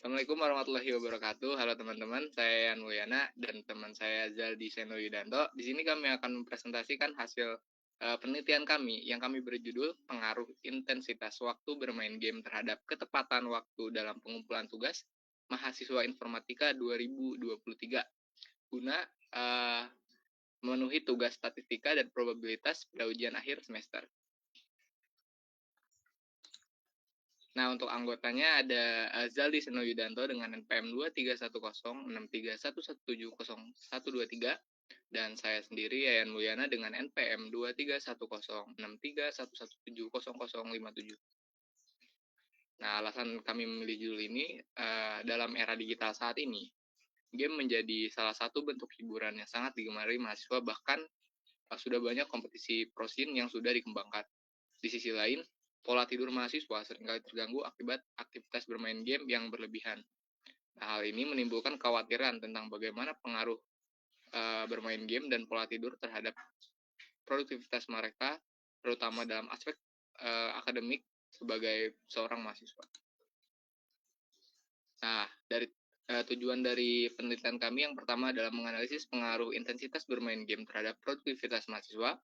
Assalamualaikum warahmatullahi wabarakatuh. Halo teman-teman, saya Yan Mulyana dan teman saya Zaldi Seno Yudanto. Di sini kami akan mempresentasikan hasil penelitian kami yang kami berjudul Pengaruh Intensitas Waktu Bermain Game Terhadap Ketepatan Waktu dalam Pengumpulan Tugas Mahasiswa Informatika 2023 guna memenuhi tugas statistika dan probabilitas pada ujian akhir semester. Nah, untuk anggotanya ada Zaldi Seno Yudanto dengan NPM 2310631170123 dan saya sendiri Yayan Mulyana dengan NPM 2310631170057. Nah, alasan kami memilih judul ini dalam era digital saat ini, game menjadi salah satu bentuk hiburan yang sangat digemari mahasiswa, bahkan sudah banyak kompetisi pro scene yang sudah dikembangkan. Di sisi lain, pola tidur mahasiswa seringkali terganggu akibat aktivitas bermain game yang berlebihan. Nah, hal ini menimbulkan kekhawatiran tentang bagaimana pengaruh bermain game dan pola tidur terhadap produktivitas mereka, terutama dalam aspek akademik sebagai seorang mahasiswa. Nah, dari tujuan dari penelitian kami yang pertama adalah menganalisis pengaruh intensitas bermain game terhadap produktivitas mahasiswa.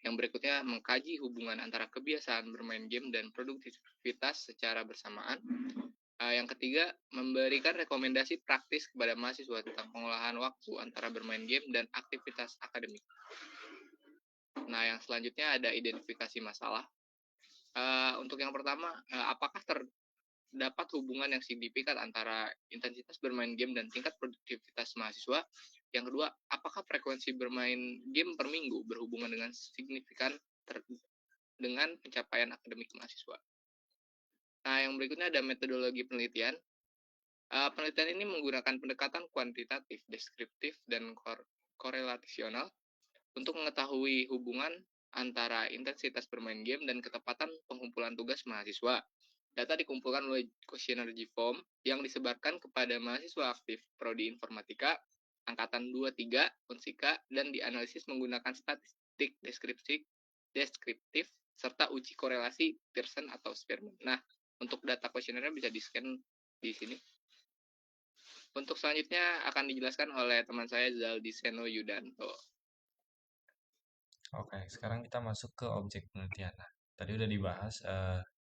Yang berikutnya mengkaji hubungan antara kebiasaan bermain game dan produktivitas secara bersamaan. Yang ketiga, memberikan rekomendasi praktis kepada mahasiswa tentang pengolahan waktu antara bermain game dan aktivitas akademik. Nah, yang selanjutnya ada identifikasi masalah. Untuk yang pertama, apakah terdapat hubungan yang signifikan antara intensitas bermain game dan tingkat produktivitas mahasiswa? Yang kedua, apakah frekuensi bermain game per minggu berhubungan dengan signifikan dengan pencapaian akademik mahasiswa? Nah, yang berikutnya ada metodologi penelitian. Penelitian ini menggunakan pendekatan kuantitatif, deskriptif, dan korelasional untuk mengetahui hubungan antara intensitas bermain game dan ketepatan pengumpulan tugas mahasiswa. Data dikumpulkan oleh kuesioner G-Form yang disebarkan kepada mahasiswa aktif Prodi Informatika, Angkatan 23, Unsika, dan dianalisis menggunakan statistik deskriptif, serta uji korelasi Pearson atau Spearman. Nah, untuk data kuesionernya bisa di-scan di sini. Untuk selanjutnya akan dijelaskan oleh teman saya Zaldi Seno Yudanto. Oke, sekarang kita masuk ke objek penelitian. Nah, tadi udah dibahas,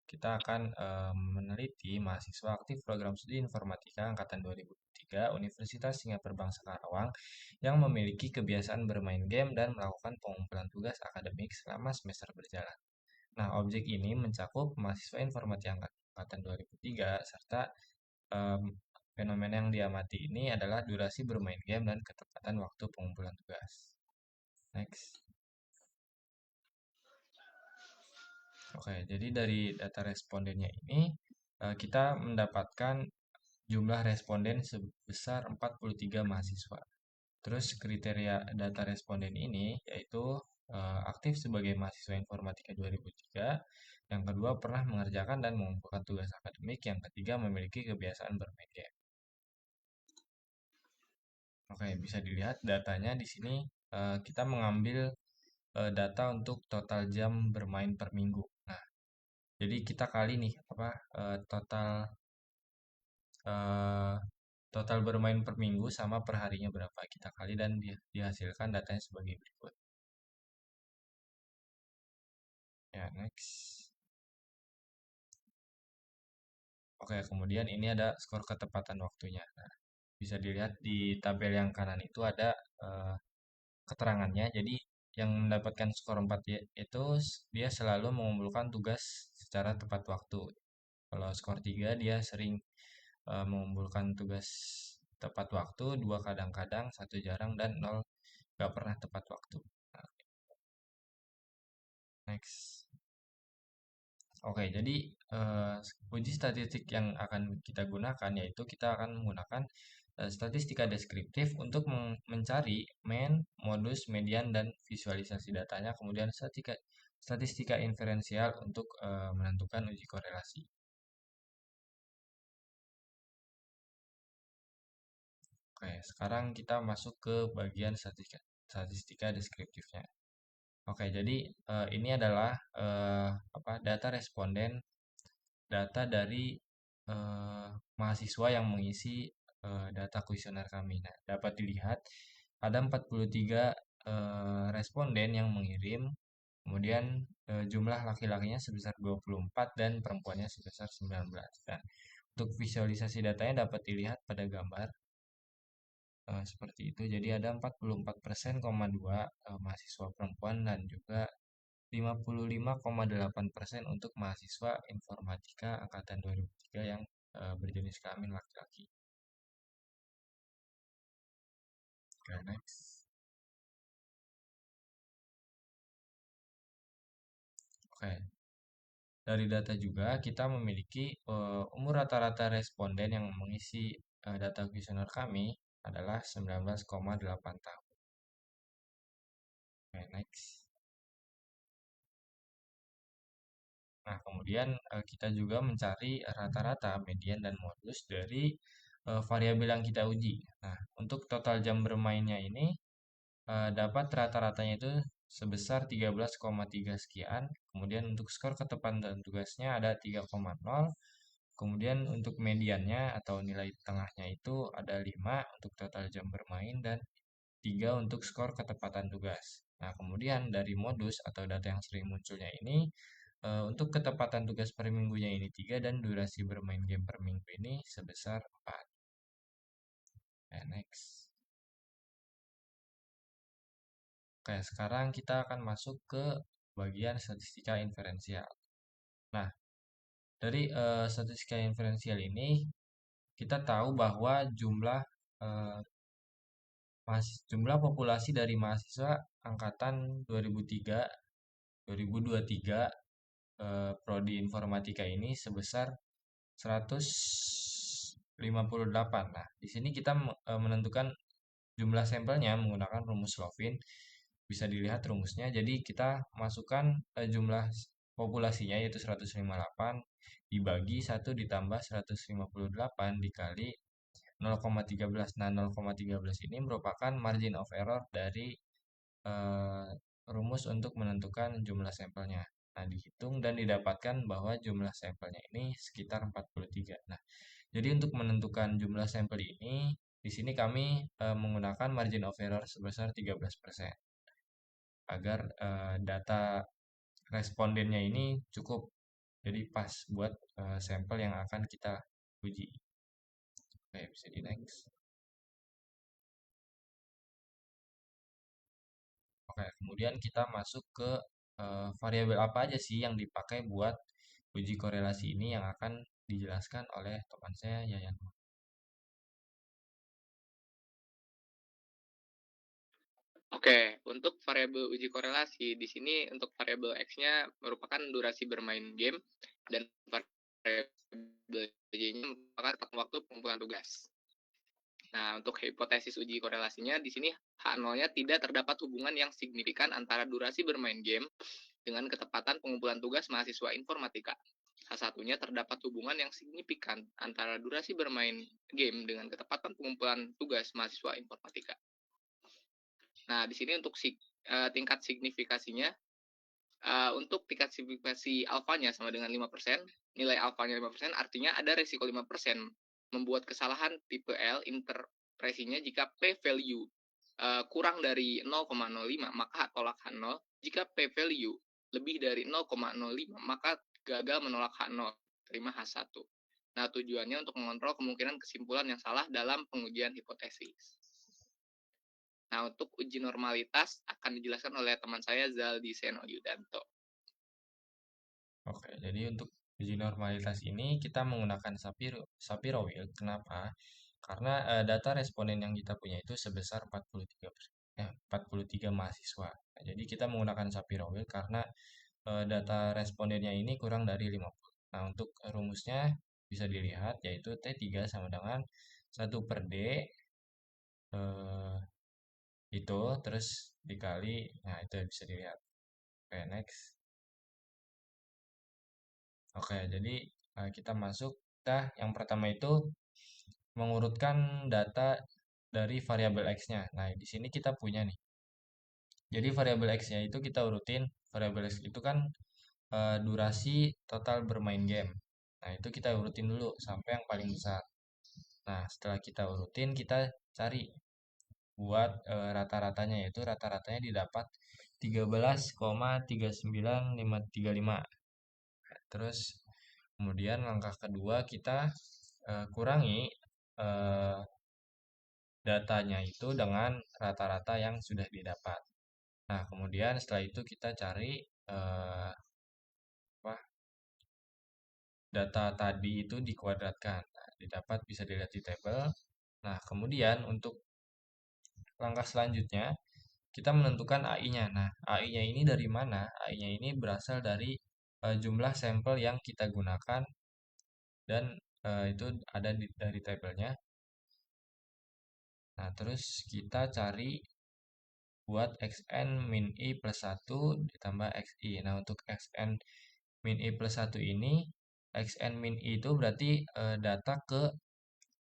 kita akan meneliti mahasiswa aktif program studi informatika angkatan 2003 Universitas Singapura Bangsa Karawang yang memiliki kebiasaan bermain game dan melakukan pengumpulan tugas akademik selama semester berjalan. Nah, objek ini mencakup mahasiswa informatika angkatan 2003 serta em, fenomena yang diamati ini adalah durasi bermain game dan ketepatan waktu pengumpulan tugas. Next. Oke, jadi dari data respondennya ini kita mendapatkan jumlah responden sebesar 43 mahasiswa. Terus kriteria data responden ini yaitu aktif sebagai mahasiswa informatika 2003, yang kedua pernah mengerjakan dan mengumpulkan tugas akademik, yang ketiga memiliki kebiasaan bermain game. Oke, bisa dilihat datanya di sini kita mengambil data untuk total jam bermain per minggu. Nah, jadi kita kali nih apa total eh, total bermain per minggu sama per harinya berapa kita kali dan dihasilkan datanya sebagai berikut. Ya, next. Oke, kemudian ini ada skor ketepatan waktunya. Nah, bisa dilihat di tabel yang kanan itu ada eh, keterangannya. Jadi yang mendapatkan skor 4 itu dia selalu mengumpulkan tugas secara tepat waktu. Kalau skor 3 dia sering mengumpulkan tugas tepat waktu, 2 kadang-kadang, 1 jarang, dan 0 gak pernah tepat waktu. Nah, next. Oke, jadi uji statistik yang akan kita gunakan yaitu kita akan menggunakan statistika deskriptif untuk mencari mean, modus, median, dan visualisasi datanya. Kemudian statistika inferensial untuk menentukan uji korelasi. Oke, sekarang kita masuk ke bagian statistika deskriptifnya. Oke, jadi ini adalah apa data responden, data dari mahasiswa yang mengisi data kuesioner kami. Nah, dapat dilihat ada 43 responden yang mengirim, kemudian jumlah laki-lakinya sebesar 24 dan perempuannya sebesar 19. Nah, untuk visualisasi datanya dapat dilihat pada gambar seperti itu. Jadi ada 44,2% mahasiswa perempuan dan juga 55,8% untuk mahasiswa informatika angkatan 2003 yang berjenis kelamin laki-laki. Oke, next. Oke, dari data juga kita memiliki umur rata-rata responden yang mengisi data kuesioner kami adalah 19,8 tahun. Oke, next. Nah, kemudian kita juga mencari rata-rata, median, dan modus dari variabel yang kita uji. Nah, untuk total jam bermainnya ini dapat rata-ratanya itu sebesar 13,3 sekian. Kemudian untuk skor ketepatan tugasnya ada 3,0. Kemudian untuk mediannya atau nilai tengahnya itu ada 5 untuk total jam bermain dan 3 untuk skor ketepatan tugas. Nah, kemudian dari modus atau data yang sering munculnya ini, untuk ketepatan tugas per minggunya ini 3 dan durasi bermain game per minggu ini sebesar 4. Nah, next. Oke, sekarang kita akan masuk ke bagian statistika inferensial. Nah, dari statistika inferensial ini kita tahu bahwa eh, jumlah populasi dari mahasiswa angkatan 2003 2023 prodi informatika ini sebesar 158. Nah, di sini kita menentukan jumlah sampelnya menggunakan rumus Lovin. Bisa dilihat rumusnya. Jadi kita masukkan jumlah populasinya yaitu 158 dibagi 1 ditambah 158 dikali 0,13. Nah, 0,13 ini merupakan margin of error dari eh, rumus untuk menentukan jumlah sampelnya. Nah, dihitung dan didapatkan bahwa jumlah sampelnya ini sekitar 43. Nah, jadi untuk menentukan jumlah sampel ini, di sini kami menggunakan margin of error sebesar 13% agar data respondennya ini cukup. Jadi pas buat sampel yang akan kita uji. Oke, bisa di next. Oke, kemudian kita masuk ke variabel apa aja sih yang dipakai buat uji korelasi ini yang akan dijelaskan oleh teman saya Yayan. Oke, untuk variabel uji korelasi, di sini untuk variabel X-nya merupakan durasi bermain game, dan variabel Y-nya merupakan waktu pengumpulan tugas. Nah, untuk hipotesis uji korelasinya, di sini H0-nya tidak terdapat hubungan yang signifikan antara durasi bermain game dengan ketepatan pengumpulan tugas mahasiswa informatika. H1-nya terdapat hubungan yang signifikan antara durasi bermain game dengan ketepatan pengumpulan tugas mahasiswa informatika. Nah, di sini untuk tingkat signifikasinya, untuk tingkat signifikasi alfanya sama dengan 5%, nilai alfanya 5%, artinya ada resiko 5% membuat kesalahan tipe L interpresinya jika p-value kurang dari 0,05, maka tolak H0. Jika p-value lebih dari 0,05, maka gagal menolak H0, terima H1. Nah, tujuannya untuk mengontrol kemungkinan kesimpulan yang salah dalam pengujian hipotesis. Nah, untuk uji normalitas akan dijelaskan oleh teman saya Zaldi Seno Yudanto. Oke, jadi untuk uji normalitas ini kita menggunakan Shapiro-Wilk. Kenapa? Karena data responden yang kita punya itu sebesar 43 mahasiswa. Nah, jadi kita menggunakan Shapiro-Wilk karena data respondennya ini kurang dari 50. Nah, untuk rumusnya bisa dilihat yaitu T3 sama dengan 1/D eh, itu terus dikali, nah itu bisa dilihat. Oke, next. Oke, jadi kita masuk. Yang pertama itu mengurutkan data dari variabel X-nya. Nah, di sini kita punya nih. Jadi variabel X-nya itu kita urutin. Variabel X itu kan durasi total bermain game. Nah, itu kita urutin dulu sampai yang paling besar. Nah, setelah kita urutin, kita cari buat rata-ratanya, yaitu rata-ratanya didapat 13,39535. Terus kemudian langkah kedua kita kurangi eh, datanya itu dengan rata-rata yang sudah didapat. Nah, kemudian setelah itu kita cari apa, data tadi itu dikuadratkan. Nah, didapat bisa dilihat di tabel. Nah, kemudian untuk langkah selanjutnya kita menentukan AI-nya. Nah, AI-nya ini dari mana? AI-nya ini berasal dari jumlah sampel yang kita gunakan dan itu ada dari tabelnya. Nah, terus kita cari buat xn min i plus 1 ditambah xi. Nah, untuk xn min i plus 1 ini, xn min i itu berarti data ke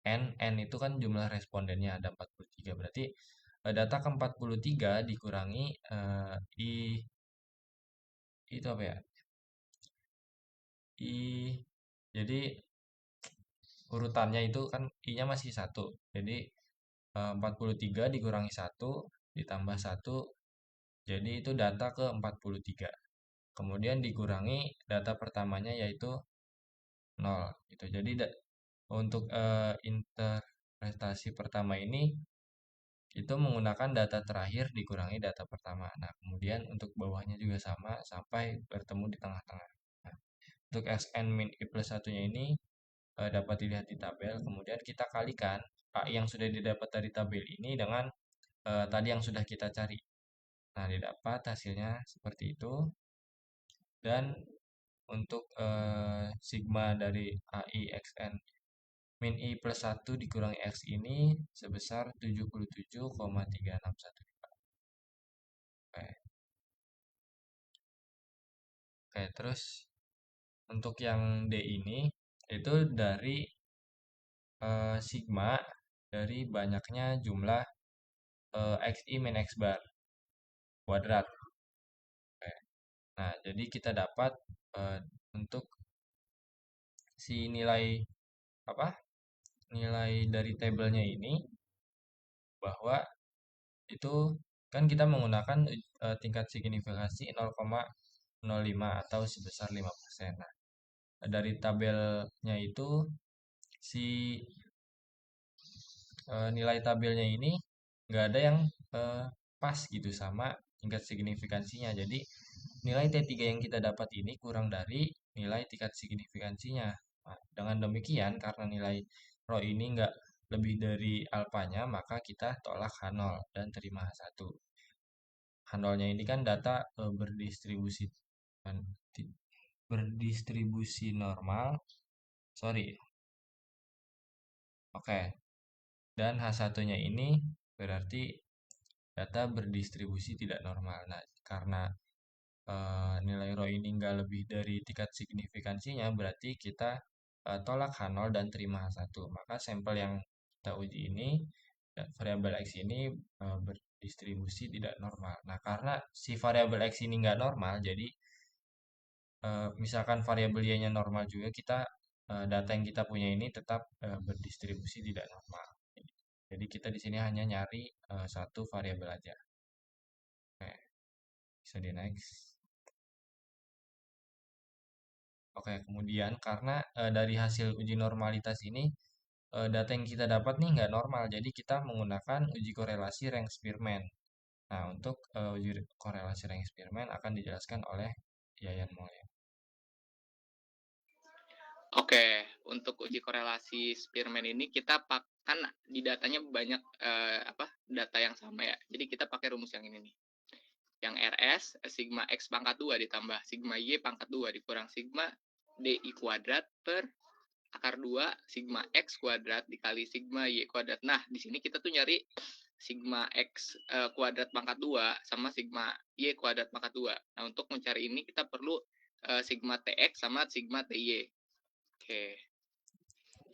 n itu kan jumlah respondennya ada 43. Berarti data ke 43 dikurangi i itu apa ya? I jadi urutannya itu kan i-nya masih satu. Jadi 43 dikurangi satu ditambah satu, jadi itu data ke 43. Kemudian dikurangi data pertamanya yaitu 0 gitu. Jadi untuk interpretasi pertama ini itu menggunakan data terakhir dikurangi data pertama. Nah, kemudian untuk bawahnya juga sama sampai bertemu di tengah-tengah. Nah, untuk Xn min I plus satunya ini dapat dilihat di tabel. Kemudian kita kalikan AI yang sudah didapat dari tabel ini dengan tadi yang sudah kita cari. Nah, didapat hasilnya seperti itu. Dan untuk sigma dari AI XN min I plus 1 dikurangi X ini sebesar 77,361. Oke. Oke, terus untuk yang D ini itu dari sigma dari banyaknya jumlah XI min X bar kuadrat. Oke. Nah, jadi kita dapat eh, untuk si nilai apa? Nilai dari tabelnya ini bahwa itu kan kita menggunakan tingkat signifikasi 0,05 atau sebesar 5%. Nah, dari tabelnya itu si nilai tabelnya ini nggak ada yang eh, pas gitu sama tingkat signifikansinya. Jadi nilai T3 yang kita dapat ini kurang dari nilai tingkat signifikansinya. Nah, dengan demikian karena nilai rho ini nggak lebih dari alfanya, maka kita tolak H0 dan terima H1. H0-nya ini kan data berdistribusi kan, berdistribusi normal. Sorry. Oke. Dan H1-nya ini berarti data berdistribusi tidak normal. Nah, karena nilai rho ini nggak lebih dari tingkat signifikansinya, berarti kita tolak H0 dan terima H1. Maka sampel yang kita uji ini, variabel X ini berdistribusi tidak normal. Nah, karena si variabel X ini nggak normal, jadi misalkan variabel Y-nya normal juga, kita data yang kita punya ini tetap berdistribusi tidak normal. Jadi kita di sini hanya nyari satu variabel aja. Oke, bisa di next. Oke, kemudian karena dari hasil uji normalitas ini data yang kita dapat nih nggak normal, jadi kita menggunakan uji korelasi rank Spearman. Nah, untuk uji korelasi rank Spearman akan dijelaskan oleh Yayan Mulya. Oke, untuk uji korelasi Spearman ini kita kan di datanya banyak data yang sama ya. Jadi kita pakai rumus yang ini nih. Yang RS sigma X pangkat 2 ditambah sigma Y pangkat 2 dikurang sigma DI kuadrat per akar 2 sigma X kuadrat dikali sigma Y kuadrat. Nah, di sini kita tuh nyari sigma X kuadrat pangkat 2 sama sigma Y kuadrat pangkat 2. Nah, untuk mencari ini kita perlu sigma TX sama sigma TY. Oke.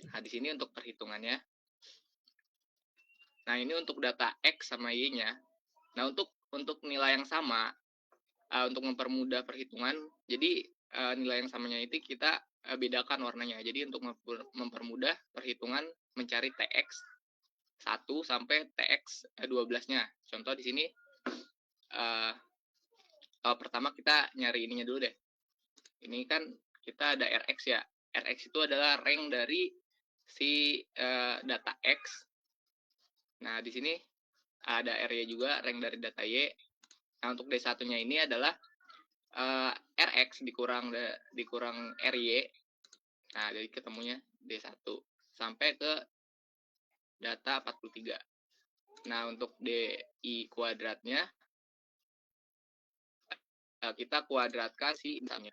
Nah, di sini untuk perhitungannya. Nah, ini untuk data X sama Y-nya. Nah, untuk nilai yang sama, untuk mempermudah perhitungan, jadi nilai yang samanya itu kita bedakan warnanya. Jadi untuk mempermudah perhitungan mencari TX 1 sampai TX 12-nya. Contoh di sini pertama kita nyari ininya dulu deh. Ini kan kita ada RX ya. RX itu adalah rank dari si data X. Nah, di sini ada RY juga, rank dari data Y. Nah, untuk D1-nya ini adalah RX dikurang RY. Nah, jadi ketemunya D1 sampai ke data 43. Nah, untuk DI kuadratnya kita kuadratkan si misalnya.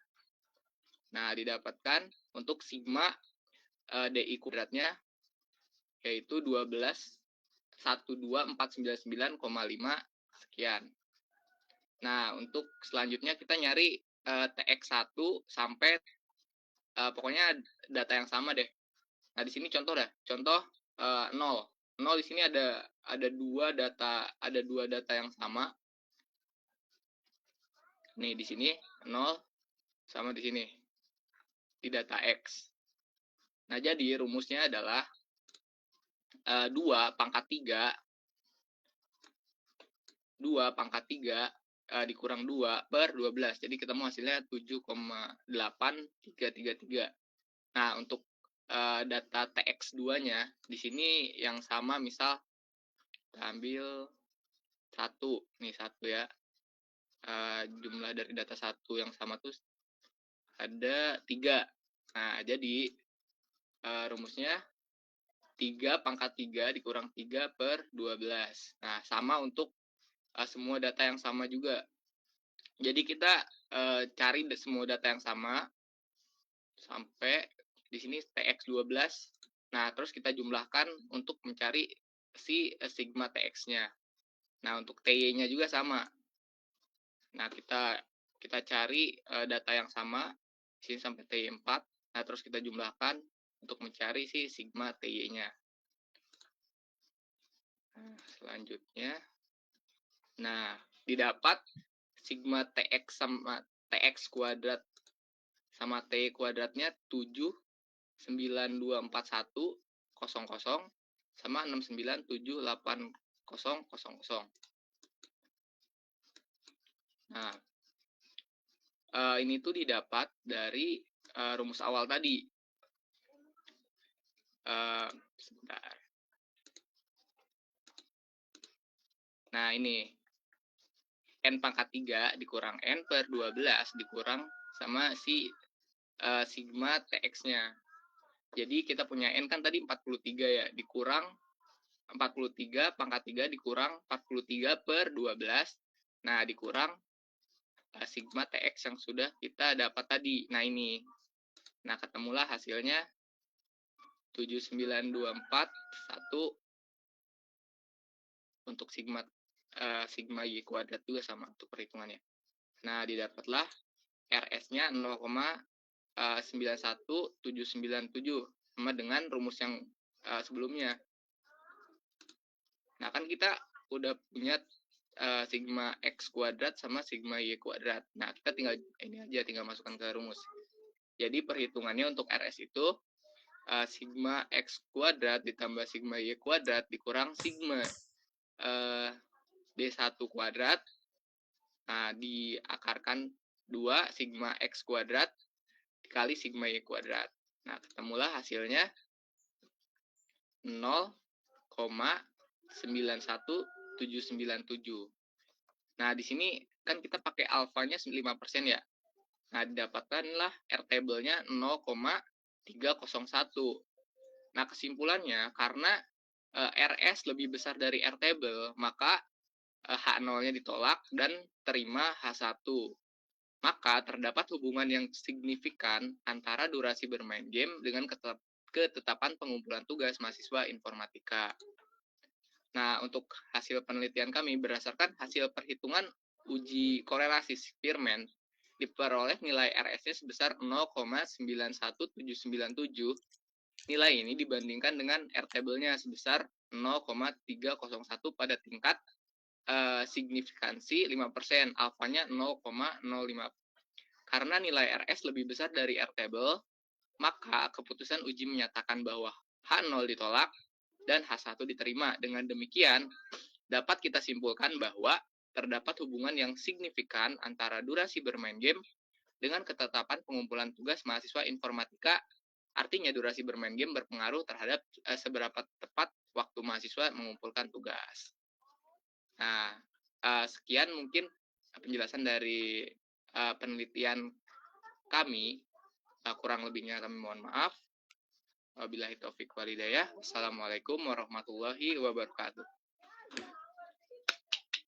Nah, didapatkan untuk sigma DI kuadratnya yaitu 12.12499,5 sekian. Nah, untuk selanjutnya kita nyari TX1 sampai pokoknya data yang sama deh. Nah, di sini contoh 0. 0 di sini ada dua data yang sama. Nih di sini 0 sama di sini di data X. Nah, jadi rumusnya adalah 2 pangkat 3 dikurang 2 per 12. Jadi ketemu hasilnya 7,8333. Nah, untuk data TX2-nya di sini yang sama, misal kita ambil 1. Nih 1 ya. Jumlah dari data 1 yang sama tuh ada 3. Nah, jadi rumusnya 3 pangkat 3 dikurang 3 per 12. Nah, sama untuk semua data yang sama juga. Jadi kita cari semua data yang sama sampai di sini TX12. Nah, terus kita jumlahkan untuk mencari si sigma TX-nya. Nah, untuk TY-nya juga sama. Nah, kita cari data yang sama di sini sampai TY4. Nah, terus kita jumlahkan untuk mencari si sigma TY-nya. Nah, selanjutnya, nah, didapat sigma TX sama TX kuadrat sama T kuadratnya 7924100 sama 697800. Nah, ini tuh didapat dari rumus awal tadi. Sebentar. Nah, ini N pangkat 3 dikurang N per 12 dikurang sama si sigma TX-nya. Jadi kita punya N kan tadi 43 ya, dikurang 43 pangkat 3 dikurang 43 per 12. Nah, dikurang sigma TX yang sudah kita dapat tadi. Nah, ini. Nah, ketemulah hasilnya 79241 untuk sigma Y kuadrat juga sama untuk perhitungannya. Nah, didapatlah RS-nya 0,91797 sama dengan rumus yang sebelumnya. Nah, kan kita udah punya sigma X kuadrat sama sigma Y kuadrat. Nah, kita tinggal masukkan ke rumus. Jadi perhitungannya untuk RS itu sigma X kuadrat ditambah sigma Y kuadrat dikurang sigma D1 kuadrat. Nah, diakarkan 2 sigma X kuadrat dikali sigma Y kuadrat. Nah, ketemulah hasilnya 0,91797. Nah, di sini kan kita pakai alfanya 5% ya. Nah, didapatkanlah R-table-nya 0,301. Nah, kesimpulannya karena RS lebih besar dari R-table, maka H0-nya ditolak dan terima H1. Maka terdapat hubungan yang signifikan antara durasi bermain game dengan ketetapan pengumpulan tugas mahasiswa informatika. Nah, untuk hasil penelitian kami berdasarkan hasil perhitungan uji korelasi Spearman, diperoleh nilai RS-nya sebesar 0,91797. Nilai ini dibandingkan dengan R-table-nya sebesar 0,301 pada tingkat signifikansi 5%, alfanya 0,05. Karena nilai RS lebih besar dari R-table, maka keputusan uji menyatakan bahwa H0 ditolak dan H1 diterima. Dengan demikian, dapat kita simpulkan bahwa terdapat hubungan yang signifikan antara durasi bermain game dengan ketetapan pengumpulan tugas mahasiswa informatika. Artinya durasi bermain game berpengaruh terhadap seberapa tepat waktu mahasiswa mengumpulkan tugas. Nah, sekian mungkin penjelasan dari penelitian kami. Kurang lebihnya kami mohon maaf. Wabillahi taufik walhidayah. Assalamualaikum warahmatullahi wabarakatuh.